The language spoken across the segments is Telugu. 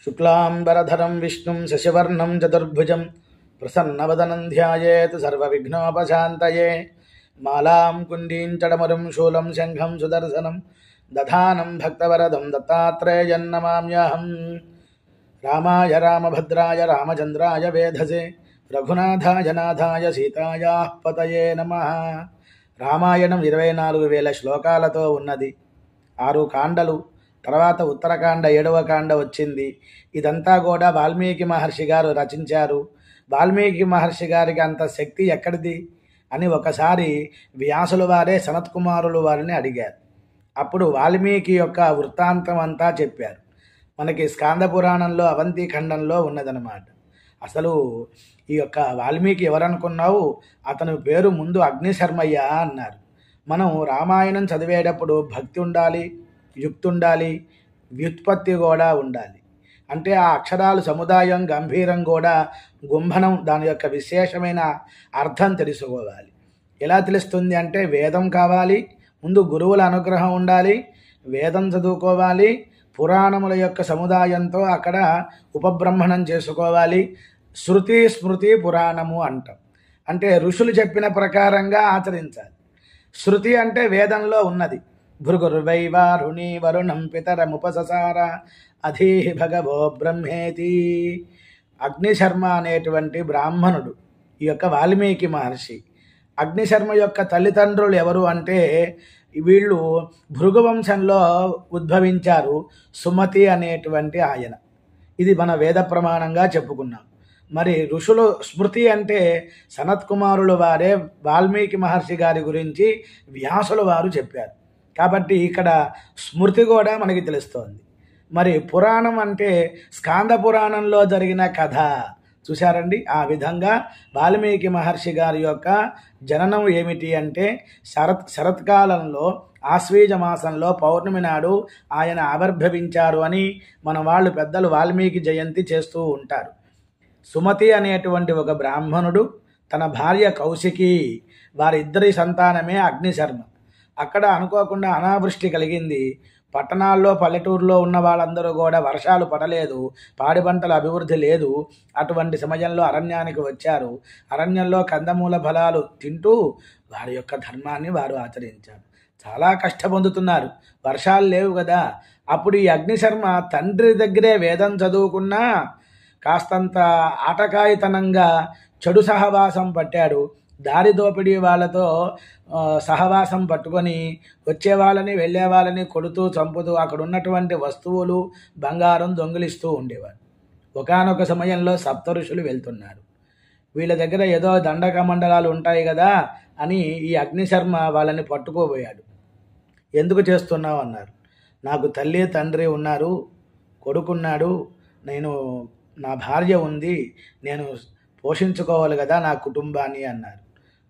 శుక్లాంబరధరం విష్ణుం శశివర్ణం చతుర్భుజం ప్రసన్నవదనం ధ్యాయేత్ సర్వవిఘ్నోపశాంతయే. మాలాం కుండీం చడమరుం శూలం శంఖం సుదర్శనం దధానం భక్తవరదం దత్తాత్రేయం నమామ్యహం. రామాయ రామభద్రాయ రామచంద్రాయ వేధసే రఘునాథాయ నాథాయ సీతాయాః పతయే నమః. రామాయణం 24,000 శ్లోకాలతో ఉన్నది. 6 కాండలు, తర్వాత ఉత్తరకాండ 7వ కాండ వచ్చింది. ఇదంతా కూడా వాల్మీకి మహర్షి గారు రచించారు. వాల్మీకి మహర్షి గారికి అంత శక్తి ఎక్కడిది అని ఒకసారి వ్యాసుల వారే సనత్కుమారులు వారిని అడిగారు. అప్పుడు వాల్మీకి యొక్క వృత్తాంతం అంతా చెప్పారు. మనకి స్కాంద పురాణంలో అవంతి ఖండంలో ఉన్నదనమాట. అసలు ఈ యొక్క వాల్మీకి ఎవరనుకున్నావు? అతని పేరు ముందు అగ్నిశర్మయ్య అన్నారు. మనం రామాయణం చదివేటప్పుడు భక్తి ఉండాలి, యుక్తి ఉండాలి, వ్యుత్పత్తి కూడా ఉండాలి. అంటే ఆ అక్షరాలు సముదాయం, గంభీరం కూడా, గుంభనం, దాని యొక్క విశేషమైన అర్థం తెలుసుకోవాలి. ఎలా తెలుస్తుంది అంటే వేదం కావాలి, ముందు గురువుల అనుగ్రహం ఉండాలి, వేదం చదువుకోవాలి, పురాణముల యొక్క సముదాయంతో అక్కడ ఉపబ్రహ్మణం చేసుకోవాలి. శృతి స్మృతి పురాణము అంటాం. అంటే ఋషులు చెప్పిన ప్రకారంగా ఆచరించాలి. శృతి అంటే వేదంలో ఉన్నది. భృగుర్వైవారుణి వరుణం పితరముపససార అధీహి భగవో బ్రహ్మేతి. అగ్నిశర్మ అనేటువంటి బ్రాహ్మణుడు ఈ యొక్క వాల్మీకి మహర్షి. అగ్నిశర్మ యొక్క తల్లిదండ్రులు ఎవరు అంటే వీళ్ళు భృగువంశంలో ఉద్భవించారు. సుమతి అనేటువంటి ఆయన. ఇది మన వేద ప్రమాణంగా చెప్పుకున్నాం. మరి ఋషులు స్మృతి అంటే సనత్కుమారుల వారే వాల్మీకి మహర్షి గారి గురించి వ్యాసుల వారు చెప్పారు. కాబట్టి ఇక్కడ స్మృతి కూడా మనకి తెలుస్తోంది. మరి పురాణం అంటే స్కాంద పురాణంలో జరిగిన కథ చూశారండి. ఆ విధంగా వాల్మీకి మహర్షి గారి యొక్క జననం ఏమిటి అంటే శరత్కాలంలో ఆశ్వీజ మాసంలో పౌర్ణమి నాడు ఆయన ఆవిర్భవించారు అని మన వాళ్ళు పెద్దలు వాల్మీకి జయంతి చేస్తూ ఉంటారు. సుమతి అనేటువంటి ఒక బ్రాహ్మణుడు, తన భార్య కౌశికి, వారిద్దరి సంతానమే అగ్నిశర్మ. అక్కడ అనుకోకుండా అనావృష్టి కలిగింది. పట్టణాల్లో పల్లెటూరులో ఉన్న వాళ్ళందరూ కూడా వర్షాలు పడలేదు, పాడి పంటల అభివృద్ధి లేదు. అటువంటి సమయంలో అరణ్యానికి వచ్చారు. అరణ్యంలో కందమూల ఫలాలు తింటూ వారి యొక్క ధర్మాన్ని వారు ఆచరించారు. చాలా కష్టపొందుతున్నారు, వర్షాలు లేవు కదా. అప్పుడు ఈ అగ్నిశర్మ తండ్రి దగ్గరే వేదం చదువుకున్నా కాస్తంత ఆటకాయితనంగా చెడు సహవాసం పట్టాడు. దారి దోపిడీ వాళ్ళతో సహవాసం పట్టుకొని వచ్చే వాళ్ళని వెళ్ళే వాళ్ళని కొడుతూ చంపుతూ అక్కడ ఉన్నటువంటి వస్తువులు, బంగారం దొంగిలిస్తూ ఉండేవాడు. ఒకానొక సమయంలో సప్తఋషులు వెళ్తున్నారు. వీళ్ళ దగ్గర ఏదో దండక మండలాలు ఉంటాయి కదా అని ఈ అగ్నిశర్మ వాళ్ళని పట్టుకోబోయాడు. ఎందుకు చేస్తున్నావు అన్నారు. నాకు తల్లి తండ్రి ఉన్నారు, కొడుకున్నాడు, నా భార్య ఉంది, నేను పోషించుకోవాలి కదా నా కుటుంబాన్ని అన్నారు.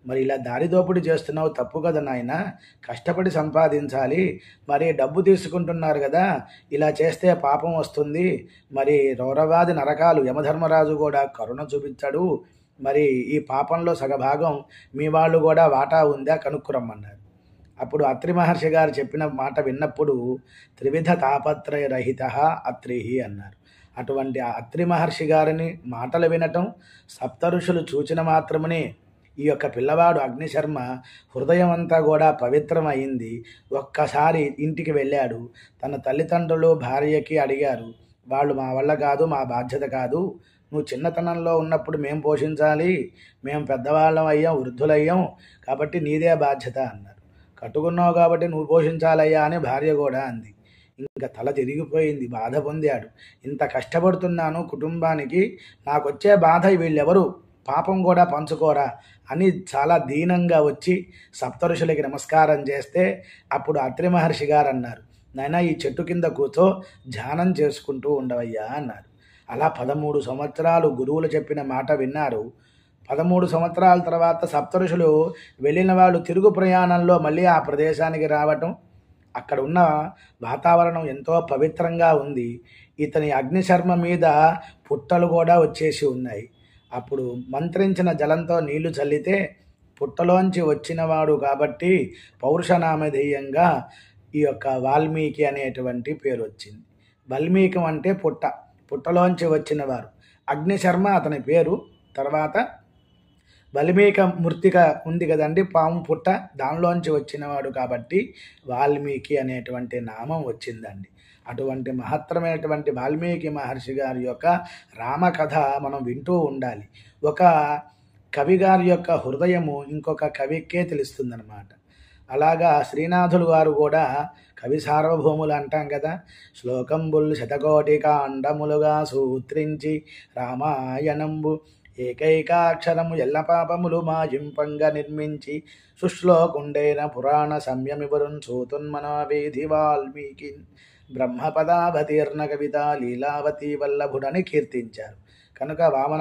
మరి ఇలా దారి దోపిడీ చేస్తున్నావు, తప్పు కదా నాయన, కష్టపడి సంపాదించాలి. మరి డబ్బు తీసుకుంటున్నారు కదా, ఇలా చేస్తే పాపం వస్తుంది. మరి రౌరవాది నరకాలు, యమధర్మరాజు కూడా కరుణ చూపించాడు. మరి ఈ పాపంలో సగభాగం మీ వాళ్ళు కూడా వాటా ఉందా కనుక్కురమ్మన్నారు. అప్పుడు అత్రి మహర్షి గారు చెప్పిన మాట విన్నప్పుడు త్రివిధ తాపత్రయ రహిత అత్రిహి అన్నారు. అటువంటి అత్రి మహర్షి గారిని మాటలు వినటం, సప్తఋషులు చూచిన మాత్రమునే ఈ యొక్క పిల్లవాడు అగ్నిశర్మ హృదయం అంతా కూడా పవిత్రమైంది. ఒక్కసారి ఇంటికి వెళ్ళాడు. తన తల్లిదండ్రులు భార్యకి అడిగారు. వాళ్ళు మా వల్ల కాదు, మా బాధ్యత కాదు, నువ్వు చిన్నతనంలో ఉన్నప్పుడు మేము పోషించాలి, మేము పెద్దవాళ్ళం అయ్యాం, వృద్ధులయ్యాం, కాబట్టి నీదే బాధ్యత అన్నారు. కట్టుకున్నావు కాబట్టి నువ్వు పోషించాలయ్యా అని భార్య కూడా అంది. ఇంకా తల తిరిగిపోయింది, బాధ పొందాడు. ఇంత కష్టపడుతున్నాను కుటుంబానికి, నాకొచ్చే బాధ వీళ్ళెవరు పాపం కూడా పంచుకోరా అని చాలా దీనంగా వచ్చి సప్తఋషులకి నమస్కారం చేస్తే అప్పుడు అత్రి మహర్షి గారు అన్నారు, నాయనా ఈ చెట్టు కింద కూర్చో ధ్యానం చేసుకుంటూ ఉండవయ్యా అన్నారు. అలా 13 సంవత్సరాలు గురువులు చెప్పిన మాట విన్నారు. 13 సంవత్సరాల తర్వాత సప్తఋషులు వెళ్ళిన వాళ్ళు తిరుగు ప్రయాణంలో మళ్ళీ ఆ ప్రదేశానికి రావటం, అక్కడ ఉన్న వాతావరణం ఎంతో పవిత్రంగా ఉంది. ఇతని అగ్నిశర్మ మీద పుట్టలు కూడా వచ్చేసి ఉన్నాయి. అప్పుడు మంత్రించిన జలంతో నీళ్లు చల్లితే పుట్టలోంచి వచ్చినవాడు కాబట్టి పౌరుషనామధేయంగా ఈ యొక్క వాల్మీకి అనేటువంటి పేరు వచ్చింది. వాల్మీకం అంటే పుట్ట, పుట్టలోంచి వచ్చినవారు. అగ్నిశర్మ అతని పేరు. తర్వాత వాల్మీక మృత్తిక ఉంది కదండి, పాము పుట్ట, దానిలోంచి వచ్చినవాడు కాబట్టి వాల్మీకి అనేటువంటి నామం వచ్చిందండి. అటువంటి మహత్తరమైనటువంటి వాల్మీకి మహర్షి గారి యొక్క రామకథ మనం వింటూ ఉండాలి. ఒక కవి గారి యొక్క హృదయము ఇంకొక కవికే తెలుస్తుందన్నమాట. అలాగా శ్రీనాథులు గారు కూడా కవి సార్వభౌములు అంటాం కదా. శ్లోకంబుల్ శతకోటి కాండములుగా సూత్రించి రామాయణంబు ఏకైకాక్షరము ఎల్ల పాపములు మాజింపంగా నిర్మించి సుశ్లోకుండైన పురాణ సంయమివరున్ సూతున్మనోవేధి వాల్మీకి బ్రహ్మపదావతీర్ణ కవిత లీలావతి వల్లభుడని కీర్తించారు. కనుక వామన